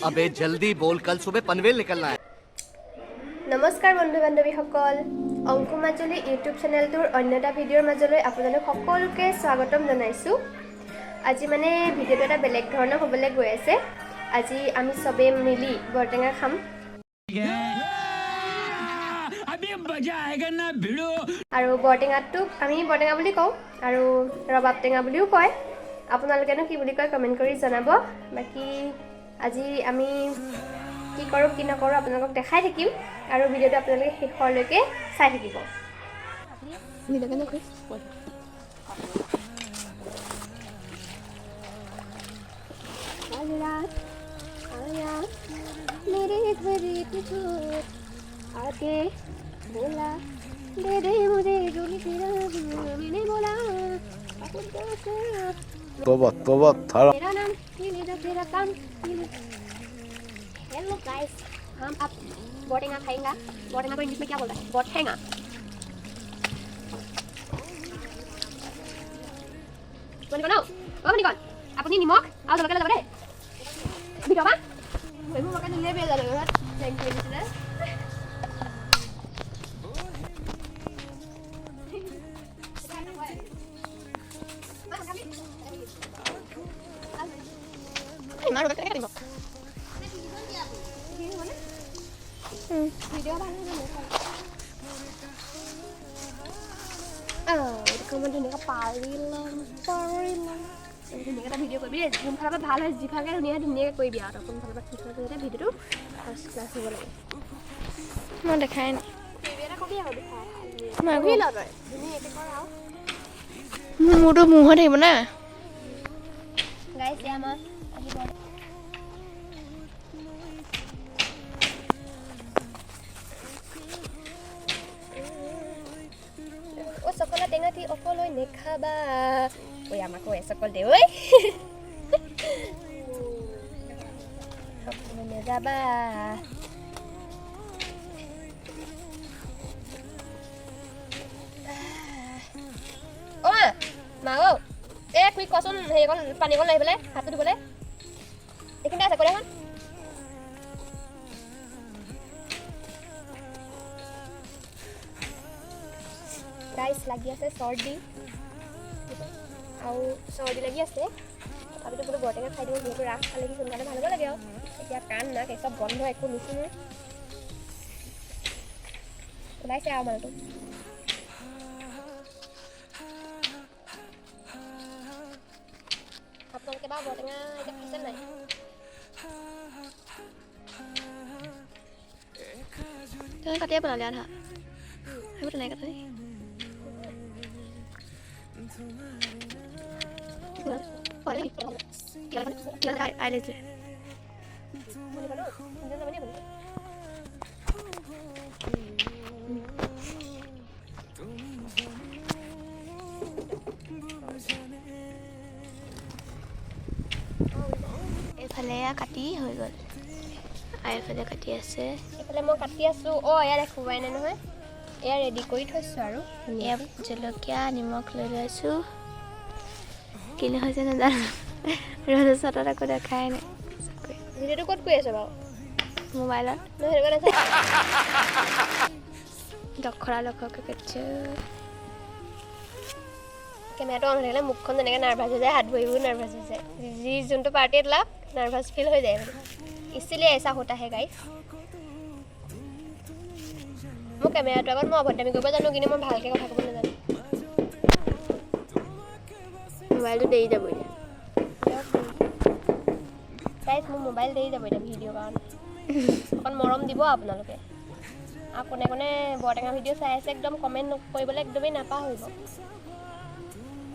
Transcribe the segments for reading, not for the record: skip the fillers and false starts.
अबे जल्दी बोल, कल सुबह पनवेल निकलना है। নমস্কাৰ বন্ধু বান্ধৱীসকল, অংকু মাজুলী ইউটিউব চেনেলটোৰ অন্য এটা ভিডিঅ'ৰ মাজলৈ আপোনালোক সকলোকে স্বাগতম জনাইছোঁ। আজি মানে ভিডিঅ'টো এটা বেলেগ ধৰণৰ হ'বলৈ গৈ আছে। আজি আমি চবেই মিলি বৰটেঙা খাম। আৰু বৰটেঙাটোক আমি বৰটেঙা বুলি কওঁ আৰু ৰবাব টেঙা বুলিও কয়। আপোনালোকেনো কি বুলি কয় কমেণ্ট কৰি জনাব। বাকী আজি আমি কি কৰোঁ কি নকৰোঁ আপোনালোকক দেখাই থাকিম আৰু ভিডিঅ'টো আপোনালোকে শেষলৈকে চাই থাকিব। तोबा थारा हेलो गाइस, हम अब बॉटेंगा खाएंगे। बॉटेंगा को इंग्लिश में क्या बोलते हैं? बॉटेंगा। कौन ओ कौन अपनी निमक आउ जलके लगा दे बिटवा मैं मका ले बे जा लगा थैंक यू मिस्टर मारो बता क्या निमक video banana itu kamu dunia parilang dunia kita video koi biar zoom kalau apa halah jika kan dunia koi biar apun kalau apa kita itu video tu first class boleh mau dekain biar aku biar dekain mau biar lah dunia itu kau tahu mudah mudah deh mana guys ya mas Sekolah tengah di opoloi nekhaba. Oi ama ko sekolah de oi. Mana jaba. Oma, mau. Kui kosun he kon pani kon lai bole, hatu di bole. Ikin da sekolah kan? Guys লাগি আছে সর্দি আৰু সর্দি লাগি আছে আমি তো পুরো বটেঙা খাই দিও যেহেতু রাত খালে কি সোনকালে ভাল লাগে এতিয়া কান না সব বন্ধ একো নুশুনো ওলাইছে আৰু মালটো আপোনালোকে বা বটেঙা এতিয়া খাইছে নাই তই কাটিয়ে পেলালে আধা সেইবোৰ তেনেকৈ কাটি I did it. এইফালে কাটি হৈ গ'ল আৰু এইফালে কাটি আছে এইফালে মই কাটি আছো ইয়াৰ খুৱাই নাই নহয় এয়া ৰেডি কৰি থৈছো আৰু এয়া জলকীয়া নিমখ লৈ লৈছো কিনে হৈছে নাজানো ৰ'দ চটত আকৌ দেখাই নাই ভিডিঅ'টো ক'ত কৰি আছে বাৰু মোবাইলত দখৰা লখকে কাটছো কেমেৰাটো অন হৈ থাকিলে মুখখন যেনেকৈ নাৰ্ভাছ হৈ যায় হাত ভৰিবোৰ নাৰ্ভাছ হৈ যায় যি যোনটো পাৰ্টিত লাভ নাৰ্ভাছ ফিল হৈ যায় ইচিলি ऐसा होता है गाइस মই কেমেৰাটো আগত মই অভদ্ৰামি কৰিব জানো কিন্তু মই ভালকৈ কথা ক'ব নাজানো মোবাইলটো দেৰি যাব এতিয়া গাইছ মোৰ মোবাইল দেৰি যাব এতিয়া ভিডিঅ' কাৰণে অকণ মৰম দিব আপোনালোকে আৰু কোনে কোনে বৰটেঙা ভিডিঅ' চাই আছে একদম কমেণ্ট কৰিবলৈ একদমেই নাপাহৰিব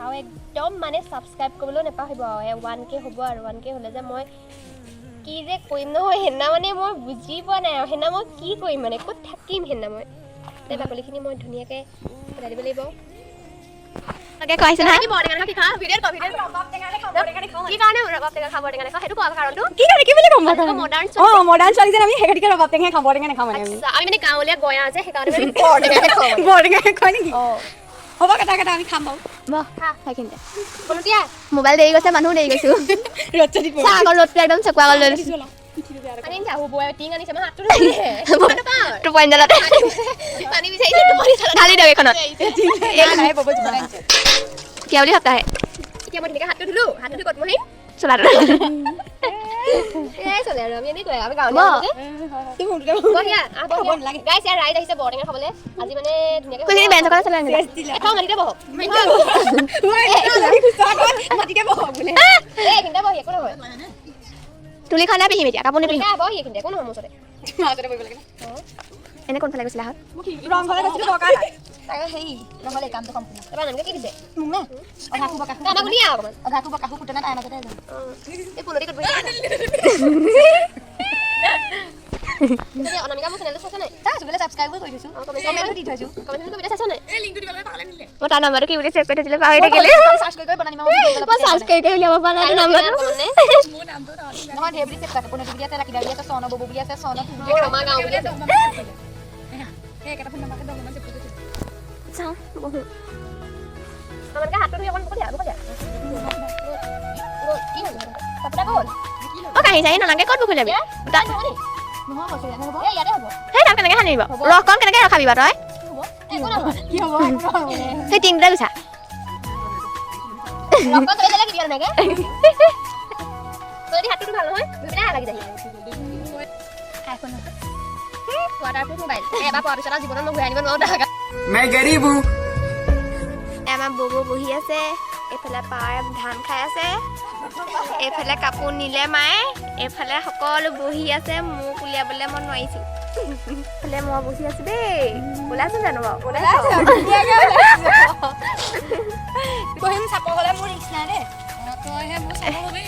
আৰু একদম মানে ছাবস্ক্ৰাইব কৰিবলৈও নাপাহৰিব আৰু 1K হ'ব আৰু 1K হ'লে যে মই কি যে কৰিম নহয় সেইদিনা মানে মই বুজি পোৱা নাই আৰু সেইদিনা মই কি কৰিম মানে ক'ত থাকিম সেইদিনা মই এই বাকলিখিনি মই ধুনীয়াকৈ পেলাই দিব লাগিব Okay, kau isna. Ini bawa dengan kaki kah? Video kau bawa dengan kaki bawa dengan kaki. Ini kan bawa dengan kaki bawa dengan kaki. Itu apa karon tu? কি কাৰণে কি বুলি কম বাৰু Modern. মডাৰ্ণ ছোৱালী যেন আমি হেকাটিকে ৰবাব টেঙা খাব টেঙা নাখাওঁ মানে আমি আমি মানে গাঁৱলীয়া গয়া আছে সেইকাৰণে আমি বৰ্ডিং খাওঁ বৰ্ডিং কয় নেকি হ'ব কেটা কেটা আমি খাম বাৰু বহ সেইখিনিতে কোনো দিয়া মোবাইল দেৰি গৈছে মানুহ দেৰি গৈছো ৰ'দ চদি পৰি আগৰ ৰ'দটো একদম চকুৱা গল লৈ আনি যাও বয় টিং আনিছে মই হাতটো ধৰিলে তোৰ পইণ্টডালতে পানী বিচাৰিছে টোপনি ঢালি দিয়ক এইখনত কিয় বুলি সপ্তাহে এতিয়া মই ধুনীয়াকৈ হাতটো ধুলো হাতটো ধুই ক'ত মহিম চলাটো এই চলে আৰু আমি এনেই কয় আমি গাঁৱলীয়া গাইছ ইয়াৰ ৰাইড আহিছে বৰটেঙা খাবলৈ আজি মানে ধুনীয়াকৈ কৈছে বেঞ্চ এখন চলাই আনিলে এখন মাটিতে বহক মাটিতে বহক বোলে এইখিনিতে বহি একো নহয় তুলিখন নাই পিন্ধিম এতিয়া কাপোৰ নিপিন্ধিম বহি এইখিনিতে একো নহয় মোৰ ওচৰতে এনে কোনফালে গৈছিলা হত ৰংঘৰলৈ গৈছিলো দৰকাৰ নাই তাকে হেৰি নহ'লে কামটো সম্পূৰ্ণ এবাৰ নামকে কি দিছে মোক নে অঘাকু বকাকু আমাক শুনি আৰু অকণমান অঘাকু বকাকু ফুটনা তাই মাজতে যাম এই পুনতি ক'ত বহি অনামিকা মোৰ চেনেলটো চাইছা নাই চাইছোঁ বোলে ছাবস্ক্ৰাইবো কৰি থৈছোঁ কমেণ্টো দি থৈছোঁ কমেণ্ট কৰি চাইছা নাই মই তাৰ নাম্বাৰটো কি বুলি চেভ কৰি থৈছিলে পাহৰি থাকিলে চাৰ্চ কৰি বনাই নিম মই চাৰ্চ কৰি উলিয়াব পৰা নাই নাম্বাৰটো নহয় ধেৰ বুলি চেভ থাকে পুনতি বুলি আছে ৰাখি দাবি আছে স্বৰ্ণ ববু বুলি আছে স্বৰ্ণ আমাৰ গাঁও বুলি আছে একেটা ফোন নাম্বাৰতে দহমান চেভ কৰি থৈছোঁ চাওঁ বহু আমাকে হাতটো ধুই অকণ বকলিয়া কি হ'ল কাপোৰটা গ'ল অ কাহি চাহি নালাগে ক'ত বুকুল যাবি তাত নহ'নি নহয় কৈছোঁ ইয়াতে হ'ব এই ইয়াতে হ'ব সেই তাক কেনেকৈ সানিব ৰসকণ কেনেকৈ ৰখাবি বাৰু তই একো নহয় কি হ'ব সেই টিংটোতে গুচা ৰকত তই দিলে কি দিয়া নাগে তই হাতটো ভাল নহয় বিনা লাগি যায় আইফোন ৱাটাৰপ্ৰুফ মোবাইল এবাৰ পোৱাৰ পিছত জীৱনত মই ঘূৰাই আনিব নোৱাৰো দাগা मैं गरीब हूँ আমাৰ ববু বহি আছে এইফালে পাৰ ধান খাই আছে এইফালে কাপোৰ নিলে মায়ে এইফালে সকলো বহি আছে মোক উলিয়াবলৈ মই নোৱাৰিছোঁ এইফালে মই বহি আছোঁ দেই ওলাইছোঁ জানো বাৰু কহিম চাপৰ হ'লে মোৰ ৰিক্স নাই দেই তইহে মোৰ চাপৰ হ'বি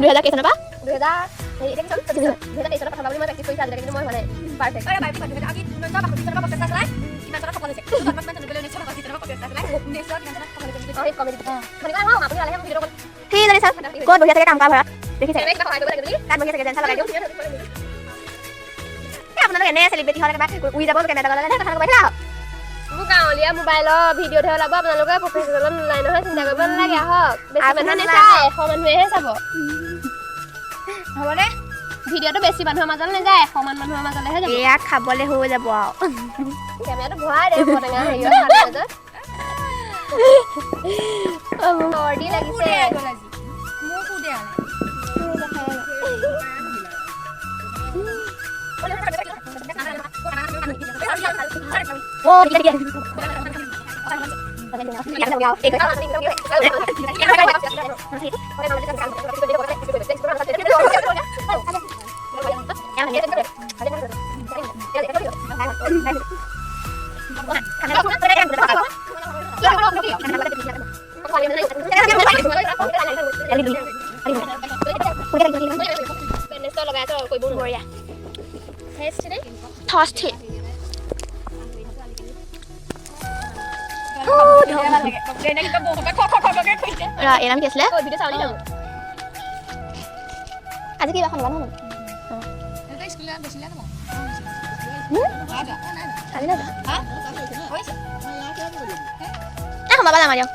2000 কেইচনৰ পৰা 2023 চনত কথা বুলি মই প্ৰেক্টিচ কৰিছোঁ আজিলৈকে কিন্তু মই হোৱা নাই পাৰফেক্ট আজি 1982 চনৰ পৰা প্ৰচেষ্টা চলাই কিমান চনত সফল হৈছে জন্মত জানিবলৈ 1982 চনৰ পৰা প্ৰচেষ্টা চলাই 1900 কিমান চনত সফল হৈছে এই কমেডি মানে কোৱা আপুনি আলেহে মোক ভিডিঅ' কল ঠিক জানি চাওক ক'ত বহি আছে কাম কৰা ঘৰত দেখিছে কেমেৰা সহায় কৰিব লাগে তাত বহি আছে জেনচা লগাই দিওঁ আপোনালোক এনে চেলিব্ৰিটি হ'লে কিবা উৰি যাব কেমেৰা লগালে কথা নক'ব আহিলা মোৰ গাঁৱলীয়া মোবাইলৰ ভিডিঅ'তহে ওলাব আপোনালোকে প্ৰফেচনেলত নোলাই নহয় চিন্তা কৰিব নালাগে আহক বেছি মানুহে নাচায় 100 মানুহেহে চাব হ'বনে ভিডিঅ'টো বেছি মানুহৰ মাজলৈ নাযায় 100 মান মানুহৰ মাজলৈহে যাব এয়া খাবলৈ হৈ যাব আৰু কেমেৰাটো ভৰাই দে বটেঙা হেৰিয়ত মাজত চৰ্দি লাগিছে মোৰ কুদে আনে অ ঠিক আছে এনাম কি আছিলে আজি কিবা খাব নহয় সোমাবা যাম আৰু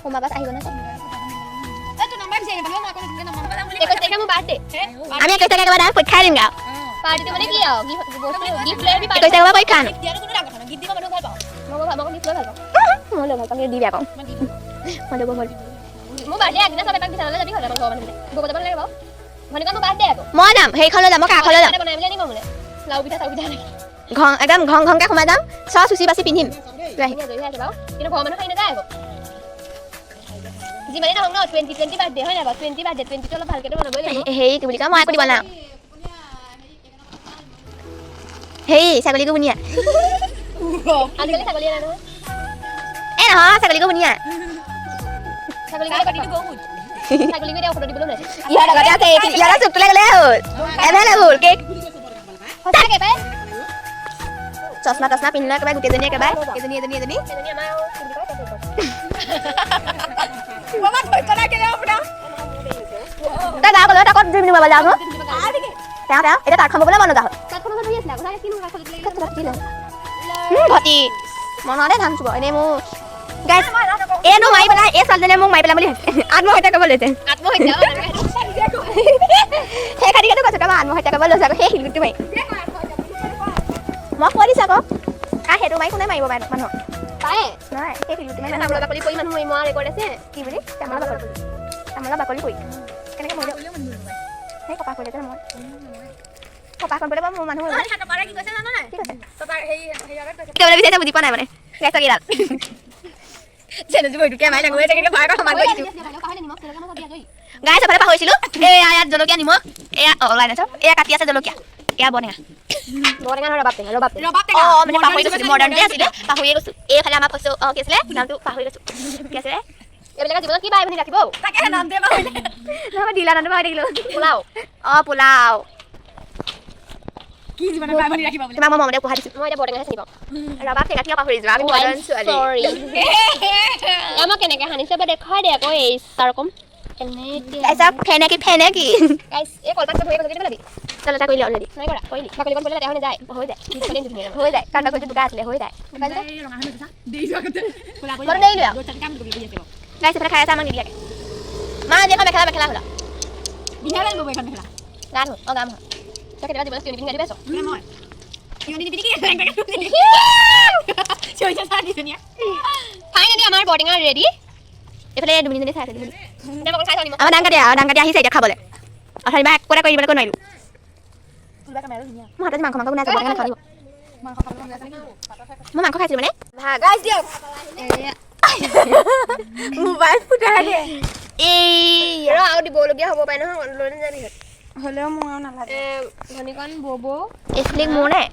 সোমাবা আহিব নে আমি 21 তাৰিখে একেবাৰে পৰীক্ষাই দিম গাঁও পাৰ্টিটো মানে কি আৰু গিফ্ট লৈ 21 তাৰিখৰ পৰা পৰীক্ষা আনো মই লৈ ভাল পাওঁ দি বেয়া পাওঁ মই ল'ব হ'ল মোৰ বাৰ্থডে আগদিনা চব এপাক বিচাৰলৈ যাবি হ'লে ঘৰৰ মানুহলে বব যাব নালাগে বাৰু ভনিকা মোৰ বাৰ্থডে আকৌ মই যাম সেইখনলৈ যাম মই কাষলৈ যাম বনাই মেলি আনিব মোলে লাউ পিঠা চাউ পিঠা নেকি ঘং একদম ঘং ঘংকে সোমাই যাম চব চুচি বাচি পিন্ধিম কিন্তু ঘৰৰ মানুহ খাই নাযায় আকৌ যিমানেই নহওক ন 20 বাৰ্থডে হয় নাই বাৰু 20 বাৰ্থডে 20টো অলপ ভালকৈ বনাবই লাগিব হেৰি কি বুলি কয় মই আকৌ দিব নাও হেৰি ছাগলীকো বুনিয়া আজিকালি ছাগলী নাই নহয় নহয় ছাগলীকো বুনিয়া ছাগলী এতিয়া ঔষধ দিবলৈ নাই ইয়াৰ লগতে আছে ইয়াৰ চুপটো লাগিলে হ'ল এভেইলেবল কেক সঁচাকৈ পাই চশমা টচমা পিন্ধি একেবাৰে গোটেইজনী একেবাৰে এজনী এজনী আমাৰ তই গাঁও গ'লে তাকত জুই নিব যাওঁ তেওঁ এতিয়া তাত খাবলৈ মন নাযাওঁ ঘটি মনতে ধান চুব এনেই মোৰ গাইছ এইটো মাৰি পেলাই এই ছোৱালীজনীয়ে মোক মাৰি পেলাম বুলি আত্মহত্যা কৰিব লৈছে আত্মহত্যা সেই খাতিকেতো কৈছোঁ মই আত্মহত্যা কৰিব লৈছোঁ আকৌ সেই শিলগুটিটো মাৰি মই কৈ দিছোঁ আকৌ সেইটো মাৰি কোনে মাৰিব মানুহক পায় নহয় সেই শিলগুটি মাৰি তামোলৰ বাকলি পৰি মানুহ মৰা ৰেকৰ্ড আছে কি বুলি তামোলৰ বাকলি পৰি কেনেকৈ মৰিব সেই কপাহ কৰিলে মই কপাহখন পৰিলে মোৰ মানুহ বিচাৰিছে বুজি পোৱা নাই মানে গাইছ কিডাল গাইছ এফালে পাহৰিছিলোঁ এয়া ইয়াত জলকীয়া নিমখ এয়া ওলাই নাযাওঁ এয়া কাটি আছে জলকীয়া এয়া বনেঙা মানে পাহৰি গৈছিলোঁ মডাৰ্ণতে আছিলে পাহৰিয়ে গৈছোঁ এইফালে আমাৰ কৈছোঁ কি আছিলে নামটো পাহৰি গৈছোঁ কি আছিলে এইবিলাকে জীৱনত কি বাই পিনি ৰাখিব নহয় দিলা নামটো পাহৰি থাকিলোঁ পোলাও পোলাও কি জীৱনত বাই ভনী ৰাখিবা বুলি তোমাক মই মমতে পঢ়াই দিছোঁ মই এতিয়া বৰটেঙাহে চিনি পাওঁ ৰবা টেঙা কিয় পাহৰি যোৱা আমি মডাৰ্ণ ছোৱালী চৰি আমাক কেনেকৈ সানিছে বা দেখাই দে আকৌ এই চাৰকম এনেকৈ তাৰপিছত ফেনেকি গাইছ এই কলপাতটো ধৰি কেনেকৈ পাবি চল এটা কৰিলে অলৰেডি নাই কৰা কৰিলি বাকলিকণ পৰিলে তেতিয়াহ'লে যায় হৈ যায় ধুনীয়া ধুনীয়া হৈ যায় কাৰণ কৈছোঁ দুটা আছিলে হৈ যায় ৰঙা হৈ গৈছা দেই যোৱাতে কোলা মই দেৰি লোৱা কাম কৰি আছে গাইছ এফালে খাই আছে আমাক নিদিয়াকৈ মা আজি এখন মেখেলা হ'ল বিহালে গৈ এখন মেখেলা গান হ'ল গাম হ'ল তই কেতিয়াবা জীৱনত চিঞৰি পিনি গাড়ী পাইছ মই কিয়নি দিবি কি চইচা চাহ দিছনিয়া ফাইনেলি আমাৰ বৰটেঙা ৰেডি এইফালে দুমিনিজনী চাই আছে এতিয়া অকণ খাই চাওঁ নিমখ আমাৰ ডাংকাটি আহিছে এতিয়া খাবলৈ অথনি বা একো এটা কৰি দিবলৈ নোৱাৰিলোঁ মোৰ হাতত মাংস বনাই আছে বৰটেঙা নাখাব মই মাংস খাইছিলোঁ মানে গাইছ দিয়ক মোবাইল ফুটাই দিয়ে ৰ আৰু দিবলগীয়া হ'ব পাৰে নহয় লৈ নাযাবি হ'লেও মোৰ আৰু নালাগে ধনীকণ ববৌ এচলিক মোৰ নাই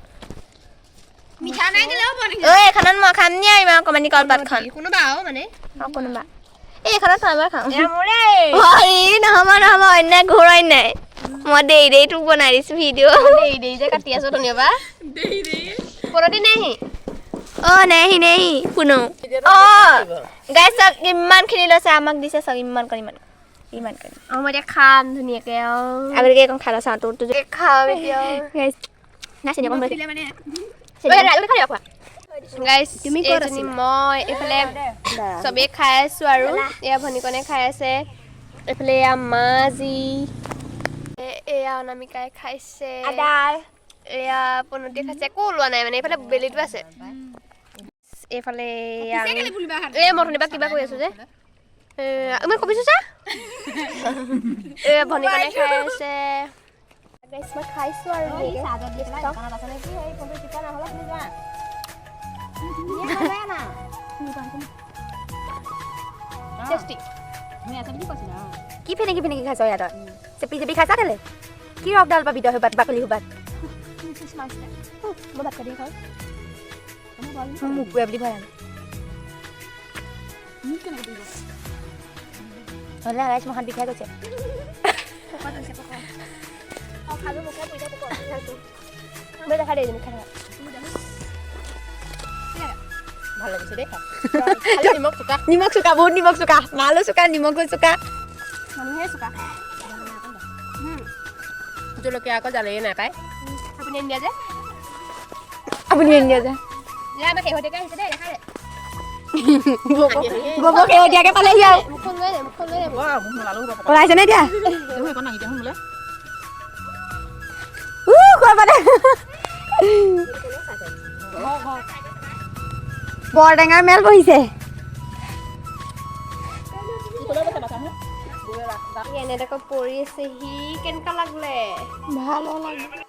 মিঠা নাই দিলেও বনি ঐ এইখনত মই খাম নি ইমান অকণমানি কলপাতখন কোনোবা আৰু মানে কোনোবা এইখনত খাওঁ খাওঁ এয়া মোৰে নহ'ব অন্যায় ঘূৰ অন্যায় মই দেৰি তোক বনাই দিছোঁ ভিডিঅ' দেৰি যে কাটি আছোঁ ধন্যবাদ পৰতি নেহি নেহি শুনো গাইছ চাওক ইমানখিনি লৈছে আমাক দিছে চাওক ইমান কৰি আৰু মই এতিয়া খাম ধুনীয়াকৈ আগলৈকে এখন খাই চাওঁ তোৰ খাম এতিয়া নাচিনি অকণ গাইছ তুমি মই এইফালে চবেই খাই আছোঁ আৰু এয়া ভনীকণে খাই আছে এইফালে এয়া মাজি এয়া অনামিকাই খাইছে এয়া পনতি খাইছে একো ওলোৱা নাই মানে এইফালে বেলিটো আছে এইফালে এই মই ধনীবা কিবা কৈ আছোঁ যে মই কবিছোঁ চা ভনীকণে খাই আছে মই খাইছোঁ আৰু টেষ্টি কি ফেনেকি খাইছ ইয়াত চেপি খাইছা কেলে কি ৰসডাল পাবি তই বাকলি সোপাত মই ভাত কাটি খাওঁ মুকুৱে বুলি ভয় হ'লে ৰাইচ মহান বিষাই গৈছে দেখা দেই খাই ভাল লাগিছে দেই নিমখ চোকা বহুত নিমখ চোকা মালো চোকা নিমখো চোকা মানুহে চোকা জলকীয়া আকৌ জালেই নাপায় আপুনি আনি দিয়া যে আপুনি আনি দিয়া যে আমাৰ শেহতীয়াকৈ আহিছে দেই দেখা দে ববক শেহতীয়াকৈ পালেহি আৰু মুখখন লৈ দে ওলাইছে নে এতিয়া বৰটেঙাৰ মেল বহিছে এনেকৈ পৰি আছে সি কেনেকুৱা লাগিলে ভাল লাগে